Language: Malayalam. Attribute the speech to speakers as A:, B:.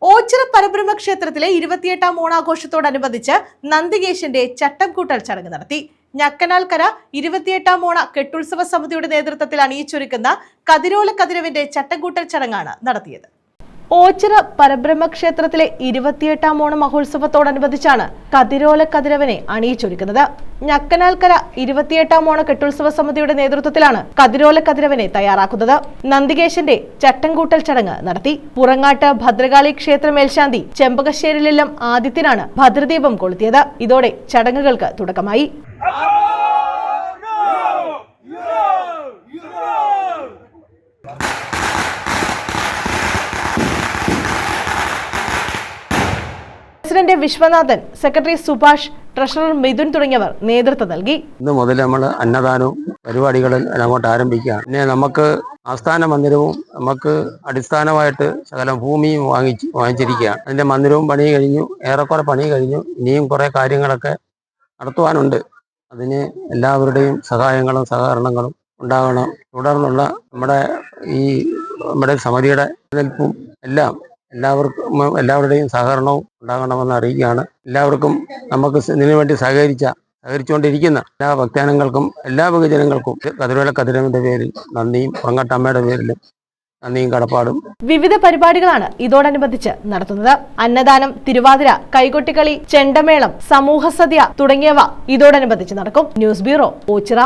A: ഓച്ചിറ പരബ്രഹ്മ ക്ഷേത്രത്തിലെ 28ാം ഓണാഘോഷത്തോടനുബന്ധിച്ച് നന്ദികേശന്റെ ചട്ടംകൂട്ടൽ ചടങ്ങ് നടത്തി. ഞക്കനാൽക്കര 28ാം ഓണ കെട്ടുത്സവ സമിതിയുടെ നേതൃത്വത്തിൽ അണിയിച്ചൊരുക്കുന്ന കതിരോല കതിരവിന്റെ ചട്ടംകൂട്ടൽ ചടങ്ങാണ് നടത്തിയത്. ഓച്ചിറ പരബ്രഹ്മ ക്ഷേത്രത്തിലെ 28ാം ഓണ മഹോത്സവത്തോടനുബന്ധിച്ചാണ് കതിരോല കതിരവനെ അണിയിച്ചൊരുക്കുന്നത്. ഞക്കനാൽക്കര 28ാം ഓണ കെട്ടുത്സവ സമിതിയുടെ നേതൃത്വത്തിലാണ് കതിരോല കതിരവനെ തയ്യാറാക്കുന്നത്. നന്ദികേശന്റെ ചട്ടംകൂട്ടൽ ചടങ്ങ് നടത്തി. പുറങ്ങാട്ട് ഭദ്രകാളി ക്ഷേത്ര മേൽശാന്തി ചെമ്പകശ്ശേരിലെല്ലാം ആദിത്യനാണ് ഭദ്രദീപം കൊളുത്തിയത്. ഇതോടെ ചടങ്ങുകൾക്ക് തുടക്കമായി. President Viswanathan, secretary Subhash, treasurer Mithun തുടങ്ങിയവർ നേതൃത്വം നൽകി.
B: ഇന്ന് മുതൽ നമ്മൾ അന്നദാനവും പരിപാടികളും അങ്ങോട്ട് ആരംഭിക്കുകയാണ്. പിന്നെ നമുക്ക് ആസ്ഥാന മന്ദിരവും നമുക്ക് അടിസ്ഥാനമായിട്ട് ശകലം ഭൂമിയും വാങ്ങിച്ചിരിക്കുകയാണ്. അതിന്റെ മന്ദിരവും പണി കഴിഞ്ഞു, ഏറെക്കുറെ പണി കഴിഞ്ഞു. ഇനിയും കുറെ കാര്യങ്ങളൊക്കെ നടത്തുവാനുണ്ട്. അതിന് എല്ലാവരുടെയും സഹായങ്ങളും സഹകരണങ്ങളും ഉണ്ടാകണം. തുടർന്നുള്ള നമ്മുടെ സമിതിയുടെ നിലനിൽപ്പും എല്ലാവരുടെയും സഹകരണവും ഉണ്ടാകണമെന്ന് അറിയിക്കുകയാണ്. എല്ലാവർക്കും നമുക്ക് ഇതിനുവേണ്ടി സഹകരിച്ചുകൊണ്ടിരിക്കുന്ന എല്ലാ ഭക്താനങ്ങൾക്കും എല്ലാ ബഹുജനങ്ങൾക്കും കതിരോല കതിരവന്റെ പേരിൽ നന്ദിയും പുറങ്ങാട്ടമ്മയുടെ പേരിലും നന്ദിയും കടപ്പാടും.
A: വിവിധ പരിപാടികളാണ് ഇതോടനുബന്ധിച്ച് നടത്തുന്നത്. അന്നദാനം, തിരുവാതിര, കൈകൊട്ടിക്കളി, ചെണ്ടമേളം, സമൂഹ സദ്യ തുടങ്ങിയവ ഇതോടനുബന്ധിച്ച് നടക്കും. News bureau, Ochira.